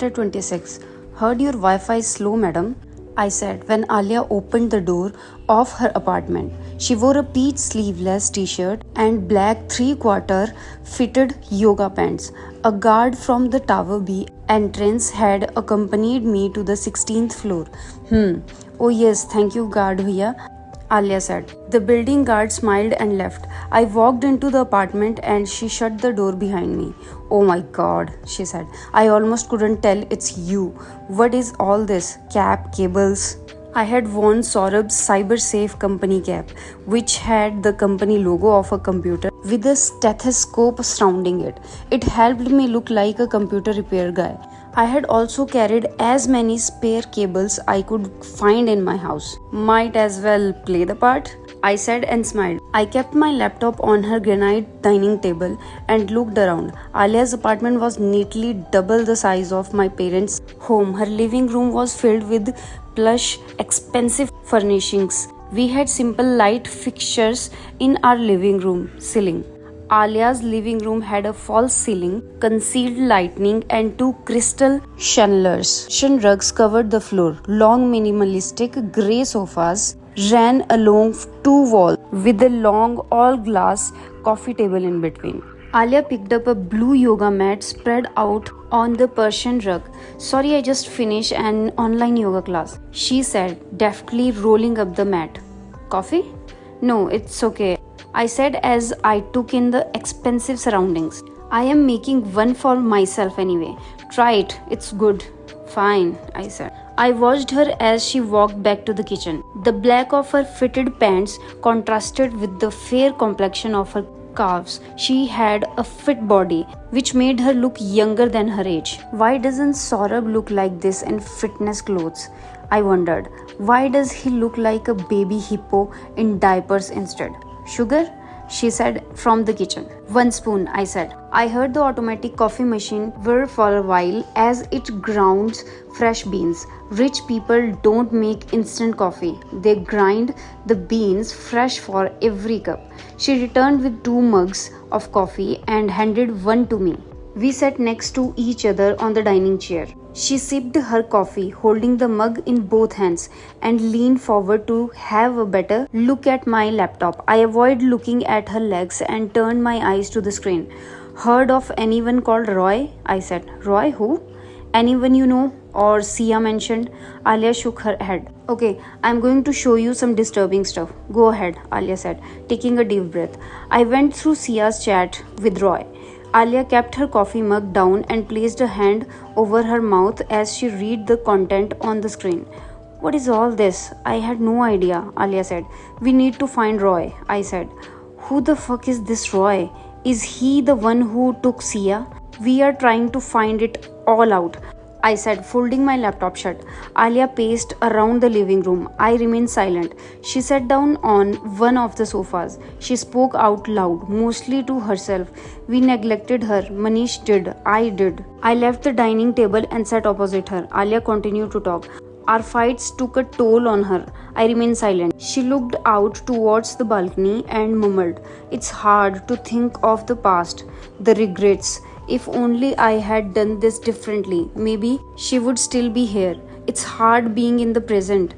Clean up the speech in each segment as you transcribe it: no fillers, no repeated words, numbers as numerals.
Chapter 26. Heard your Wi-Fi is slow, madam, I said when Alia opened the door of her apartment. She wore a peach sleeveless t-shirt and black three-quarter fitted yoga pants. A guard from the Tower B entrance had accompanied me to the 16th floor. Oh yes, thank you, guard bhaiya, Alia said. The building guard smiled and left. I walked into the apartment and she shut the door behind me. Oh my god, she said. I almost couldn't tell it's you. What is all this? Cap, cables? I had worn Saurabh's CyberSafe company cap, which had the company logo of a computer with a stethoscope surrounding it. It helped me look like a computer repair guy. I had also carried as many spare cables I could find in my house. Might as well play the part, I said and smiled. I kept my laptop on her granite dining table and looked around. Alia's apartment was neatly double the size of my parents' home. Her living room was filled with plush, expensive furnishings. We had simple light fixtures in our living room ceiling. Alia's living room had a false ceiling, concealed lighting, and two crystal chandeliers. Cushion rugs covered the floor. Long, minimalistic grey sofas ran along two walls with a long, all-glass coffee table in between. Alia picked up a blue yoga mat spread out on the Persian rug. Sorry, I just finished an online yoga class, she said, deftly rolling up the mat. Coffee? No, it's okay, I said as I took in the expensive surroundings. I am making one for myself anyway. Try it, it's good. Fine, I said. I watched her as she walked back to the kitchen. The black of her fitted pants contrasted with the fair complexion of her calves. She had a fit body, which made her look younger than her age. Why doesn't Saurabh look like this in fitness clothes? I wondered. Why does he look like a baby hippo in diapers instead? Sugar? She said from the kitchen. 1 spoon, I said. I heard the automatic coffee machine whir for a while as it grounds fresh beans. Rich people don't make instant coffee. They grind the beans fresh for every cup. She returned with 2 mugs of coffee and handed one to me. We sat next to each other on the dining chair. She sipped her coffee, holding the mug in both hands, and leaned forward to have a better look at my laptop. I avoided looking at her legs and turned my eyes to the screen. Heard of anyone called Roy? I said. Roy who? Anyone you know? Or Sia mentioned? Alia shook her head. Okay, I'm going to show you some disturbing stuff. Go ahead, Alia said, taking a deep breath. I went through Sia's chat with Roy. Alia kept her coffee mug down and placed a hand over her mouth as she read the content on the screen. What is all this? I had no idea, Alia said. We need to find Roy, I said. Who the fuck is this Roy? Is he the one who took Sia? We are trying to find it all out, I said, folding my laptop shut. Alia paced around the living room. I remained silent. She sat down on one of the sofas. She spoke out loud, mostly to herself. We neglected her. Manish did. I did. I left the dining table and sat opposite her. Alia continued to talk. Our fights took a toll on her. I remained silent. She looked out towards the balcony and mumbled, It's hard to think of the past, the regrets. If only I had done this differently, maybe she would still be here. It's hard being in the present.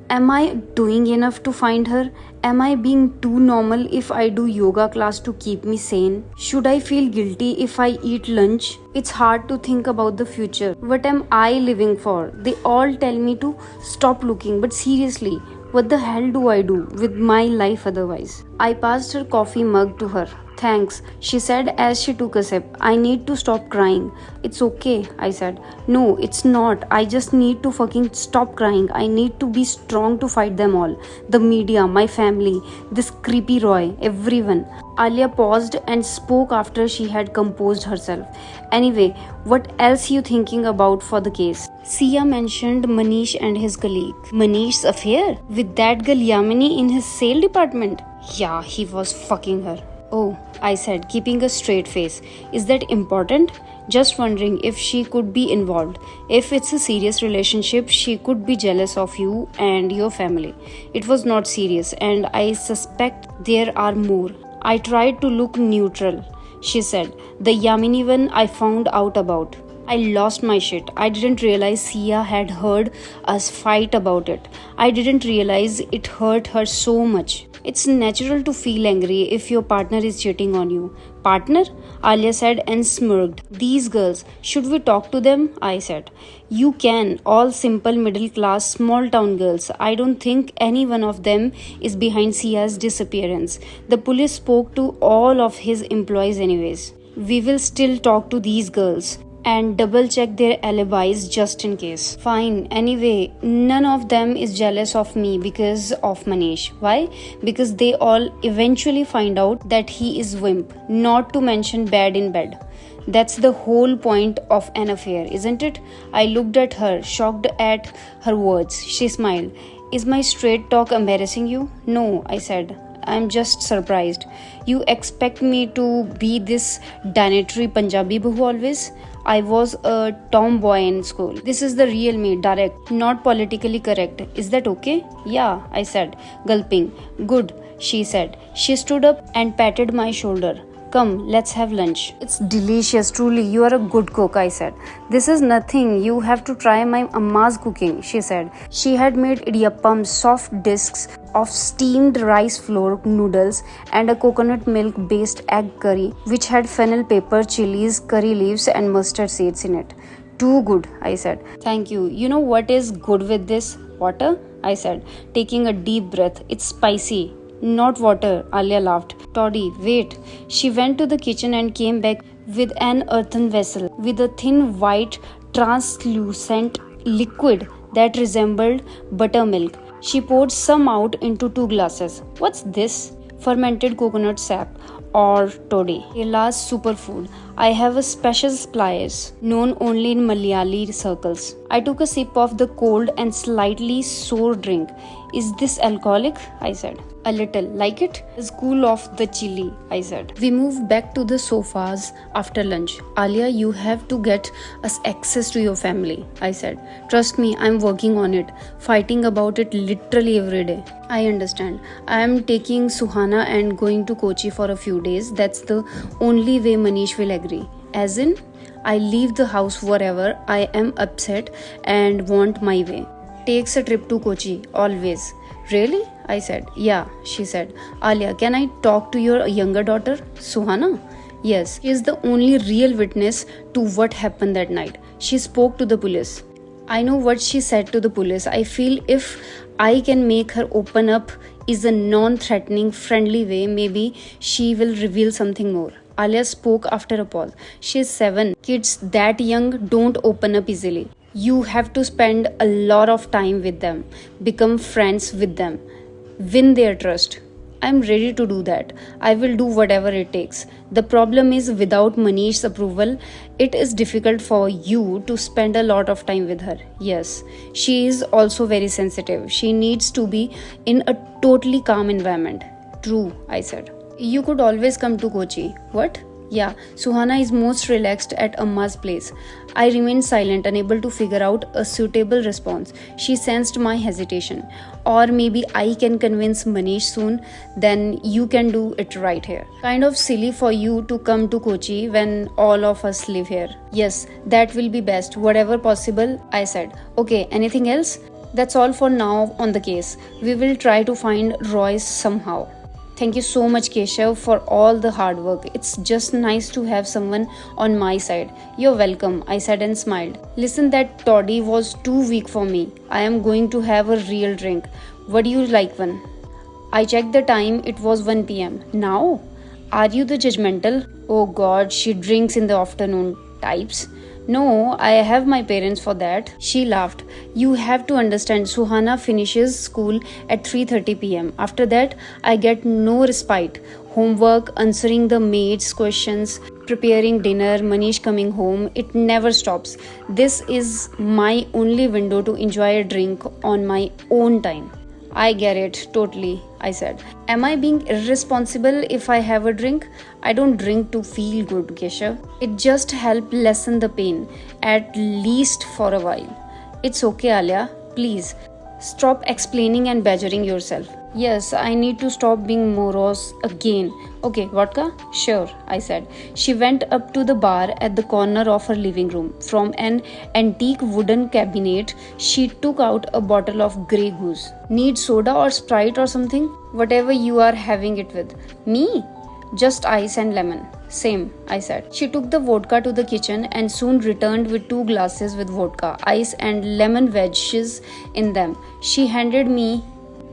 Am I doing enough to find her? Am I being too normal if I do yoga class to keep me sane? Should I feel guilty if I eat lunch? It's hard to think about the future. What am I living for? They all tell me to stop looking, but seriously, what the hell do I do with my life otherwise? I passed her coffee mug to her. Thanks, she said as she took a sip. I need to stop crying. It's okay, I said. No, it's not. I just need to fucking stop crying. I need to be strong to fight them all. The media, my family, this creepy Roy, everyone. Alia paused and spoke after she had composed herself. Anyway, what else you thinking about for the case? Sia mentioned Manish and his colleague. Manish's affair? With that girl Yamini in his sale department? Yeah, he was fucking her. Oh, I said, keeping a straight face. Is that important? Just wondering if she could be involved. If it's a serious relationship, she could be jealous of you and your family. It was not serious, and I suspect there are more. I tried to look neutral, she said. The Yamini one I found out about. I lost my shit. I didn't realize Sia had heard us fight about it. I didn't realize it hurt her so much. It's natural to feel angry if your partner is cheating on you. Partner? Alia said and smirked. These girls, should we talk to them? I said. You can, all simple middle class small town girls. I don't think any one of them is behind Sia's disappearance. The police spoke to all of his employees, anyways. We will still talk to these girls and double check their alibis just in case. Fine. Anyway, none of them is jealous of me because of Manish. Why? Because they all eventually find out that he is wimp, not to mention bad in bed. That's the whole point of an affair, isn't it? I looked at her, shocked at her words. She smiled. Is my straight talk embarrassing you? No, I said. I'm just surprised. You expect me to be this dinatory Punjabi bahu always? I was a tomboy in school. This is the real me, direct, not politically correct. Is that okay? Yeah, I said, gulping. Good, she said. She stood up and patted my shoulder. Come, let's have lunch. It's delicious, truly. You are a good cook, I said. This is nothing. You have to try my amma's cooking, she said. She had made idiyappam, soft discs of steamed rice flour noodles, and a coconut milk based egg curry, which had fennel pepper, chilies, curry leaves, and mustard seeds in it. Too good, I said. Thank you. You know what is good with this? Water? I said, taking a deep breath. It's spicy. Not water, Alia laughed. Toddy, wait. She went to the kitchen and came back with an earthen vessel with a thin white translucent liquid that resembled buttermilk. She poured some out into 2 glasses. What's this? Fermented coconut sap, or toddy, Kerala's superfood. I have a special spice known only in Malayali circles. I took a sip of the cold and slightly sour drink. Is this alcoholic? I said. A little. Like it? It's cool off the chili, I said. We moved back to the sofas after lunch. Alia, you have to get us access to your family, I said. Trust me, I'm working on it. Fighting about it literally every day. I understand. I am taking Suhana and going to Kochi for a few days. That's the only way Manish will agree. As in, I leave the house wherever I am upset and want my way. Takes a trip to Kochi, always. Really? I said. Yeah, she said. Alia, can I talk to your younger daughter, Suhana? Yes, she is the only real witness to what happened that night. She spoke to the police. I know what she said to the police. I feel if I can make her open up is a non-threatening, friendly way, maybe she will reveal something more. Alia spoke after a pause. She is 7. Kids that young don't open up easily. You have to spend a lot of time with them, become friends with them, win their trust. I'm ready to do that. I will do whatever it takes. The problem is, without Manish's approval, it is difficult for you to spend a lot of time with her. Yes, she is also very sensitive. She needs to be in a totally calm environment. True, I said. You could always come to Kochi. What? Yeah, Suhana is most relaxed at Amma's place. I remained silent, unable to figure out a suitable response. She sensed my hesitation. Or maybe I can convince Manish soon, then you can do it right here. Kind of silly for you to come to Kochi when all of us live here. Yes, that will be best. Whatever possible, I said. Okay, anything else? That's all for now on the case. We will try to find Royce somehow. Thank you so much, Keshav, for all the hard work. It's just nice to have someone on my side. You're welcome, I said and smiled. Listen, that toddy was too weak for me. I am going to have a real drink. Would you like one? I checked the time. It was 1 p.m. Now? Are you the judgmental? Oh God, she drinks in the afternoon types. No, I have my parents for that. She laughed. You have to understand, Suhana finishes school at 3:30 p.m. After that, I get no respite. Homework, answering the maid's questions, preparing dinner, Manish coming home. It never stops. This is my only window to enjoy a drink on my own time. I get it, totally, I said. Am I being irresponsible if I have a drink? I don't drink to feel good, Keshav. It just helps lessen the pain, at least for a while. It's okay, Alia. Please, stop explaining and badgering yourself. Yes, I need to stop being morose again. Okay, vodka? Sure, I said. She went up to the bar at the corner of her living room. From an antique wooden cabinet, she took out a bottle of Grey Goose. Need soda or Sprite or something? Whatever you are having it with. Me? Just ice and lemon. Same, I said. She took the vodka to the kitchen and soon returned with 2 glasses with vodka, ice, and lemon wedges in them. She handed me.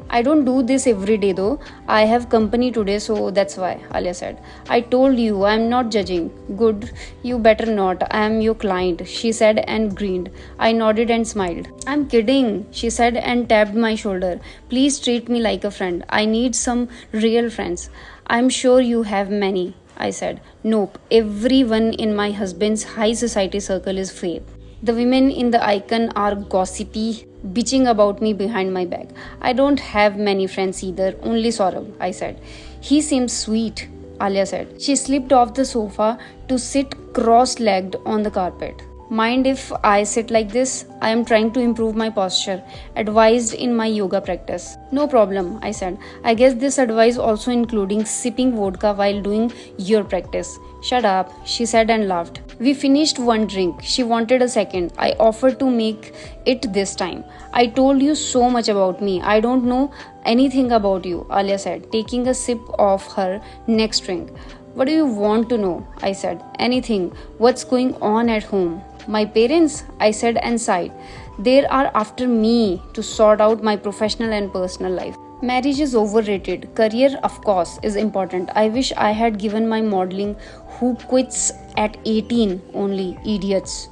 I don't do this every day though. I have company today, so that's why, Alia said. I told you I'm not judging. Good, you better not. I am your client, she said and grinned. I nodded and smiled. I'm kidding, she said and tapped my shoulder. Please treat me like a friend. I need some real friends. I'm sure you have many, I said. Nope, everyone in my husband's high society circle is fake. The women in the icon are gossipy, bitching about me behind my back. I don't have many friends either, only Saurabh, I said. He seems sweet, Alia said. She slipped off the sofa to sit cross legged on the carpet. Mind if I sit like this? I am trying to improve my posture, advised in my yoga practice. No problem, I said. I guess this advice also including sipping vodka while doing your practice. Shut up, she said and laughed. We finished one drink. She wanted a second. I offered to make it this time. I told you so much about me. I don't know anything about you, Alia said, taking a sip of her next drink. What do you want to know? I said. Anything. What's going on at home? My parents? I said and sighed. They are after me to sort out my professional and personal life. Marriage is overrated. Career, of course, is important. I wish I had given my modeling who quits at 18 only. Idiots.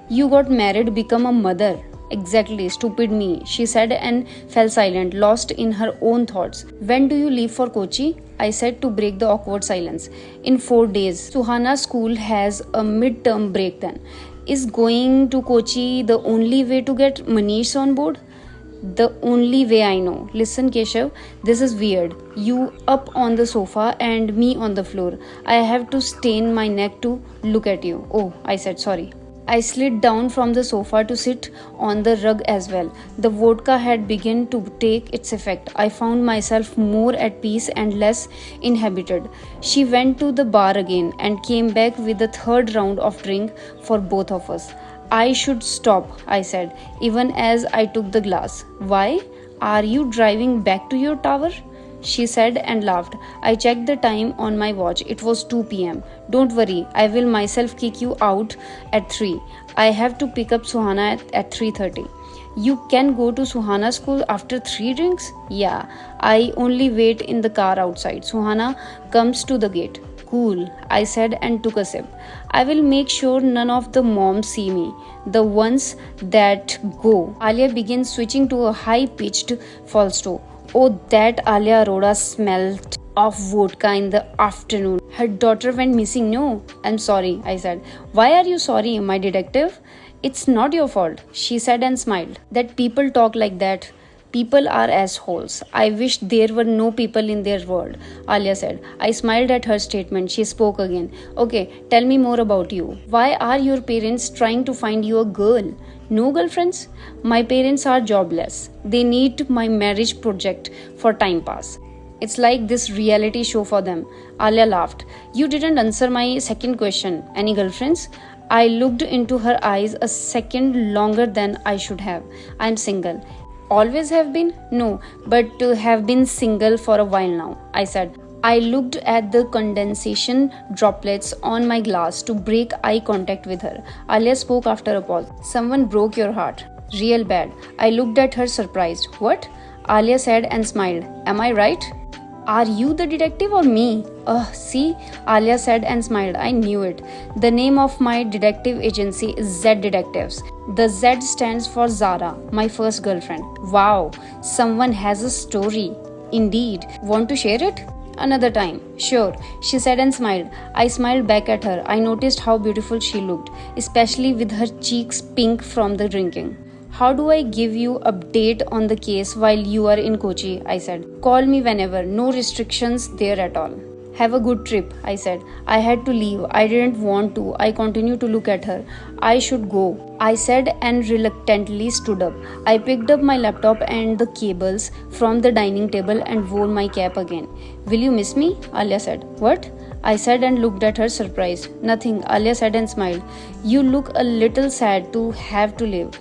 You got married, become a mother. Exactly, stupid me, she said and fell silent, lost in her own thoughts. When do you leave for Kochi? I said to break the awkward silence. In 4 days. Suhana's school has a mid-term break then. Is going to Kochi the only way to get Manish on board? The only way I know. Listen, Keshav, this is weird. You up on the sofa and me on the floor. I have to strain my neck to look at you. Oh, I said sorry. I slid down from the sofa to sit on the rug as well. The vodka had begun to take its effect. I found myself more at peace and less inhibited. She went to the bar again and came back with a third round of drink for both of us. I should stop, I said, even as I took the glass. Why? Are you driving back to your tower? She said and laughed. I checked the time on my watch. It was 2 p.m. Don't worry, I will myself kick you out at 3. I have to pick up Suhana at 3:30. You can go to Suhana's school after 3 drinks? Yeah, I only wait in the car outside. Suhana comes to the gate. Cool, I said and took a sip. I will make sure none of the moms see me. The ones that go. Alia began switching to a high-pitched falsetto. Oh, that Alia Arora smelled of vodka in the afternoon. Her daughter went missing. No, I'm sorry, I said. Why are you sorry, my detective? It's not your fault, she said and smiled. That people talk like that. People are assholes. I wish there were no people in their world, Alia said. I smiled at her statement. She spoke again. Okay, tell me more about you. Why are your parents trying to find you a girl? No girlfriends? My parents are jobless. They need my marriage project for time pass. It's like this reality show for them. Alia laughed. You didn't answer my second question. Any girlfriends? I looked into her eyes a second longer than I should have. I'm single. Always have been? No, but have been single for a while now, I said. I looked at the condensation droplets on my glass to break eye contact with her. Alia spoke after a pause. Someone broke your heart. Real bad. I looked at her surprised. What? Alia said and smiled. Am I right? Are you the detective or me? See, Alia said and smiled. I knew it. The name of my detective agency is Z Detectives. The Z stands for Zara, my first girlfriend. Wow, someone has a story. Indeed. Want to share it? Another time. Sure, she said and smiled. I smiled back at her. I noticed how beautiful she looked, especially with her cheeks pink from the drinking. How do I give you update on the case while you are in Kochi? I said. Call me whenever. No restrictions there at all. Have a good trip, I said. I had to leave. I didn't want to. I continued to look at her. I should go, I said and reluctantly stood up. I picked up my laptop and the cables from the dining table and wore my cap again. Will you miss me? Alia said. What? I said and looked at her surprised. Nothing, Alia said and smiled. You look a little sad to have to leave.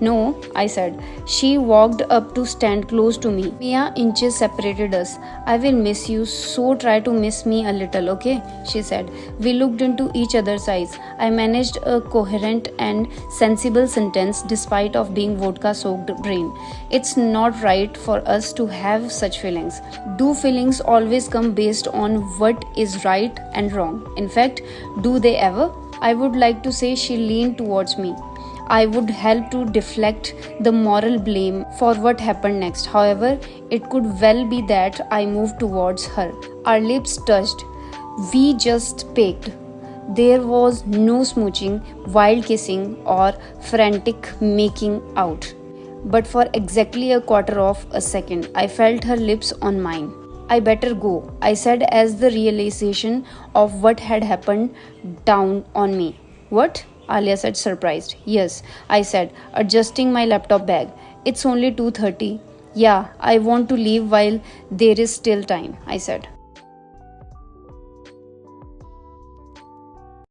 No, I said. She walked up to stand close to me. Mere inches separated us. I will miss you, so try to miss me a little, okay? She said. We looked into each other's eyes. I managed a coherent and sensible sentence despite of being vodka-soaked brain. It's not right for us to have such feelings. Do feelings always come based on what is right and wrong? In fact, do they ever? I would like to say she leaned towards me. I would help to deflect the moral blame for what happened next. However, it could well be that I moved towards her. Our lips touched. We just pecked. There was no smooching, wild kissing, or frantic making out. But for exactly a quarter of a second, I felt her lips on mine. I better go, I said as the realization of what had happened dawned on me. What? Alia said, surprised. Yes, I said, adjusting my laptop bag. It's only 2:30. Yeah, I want to leave while there is still time, I said.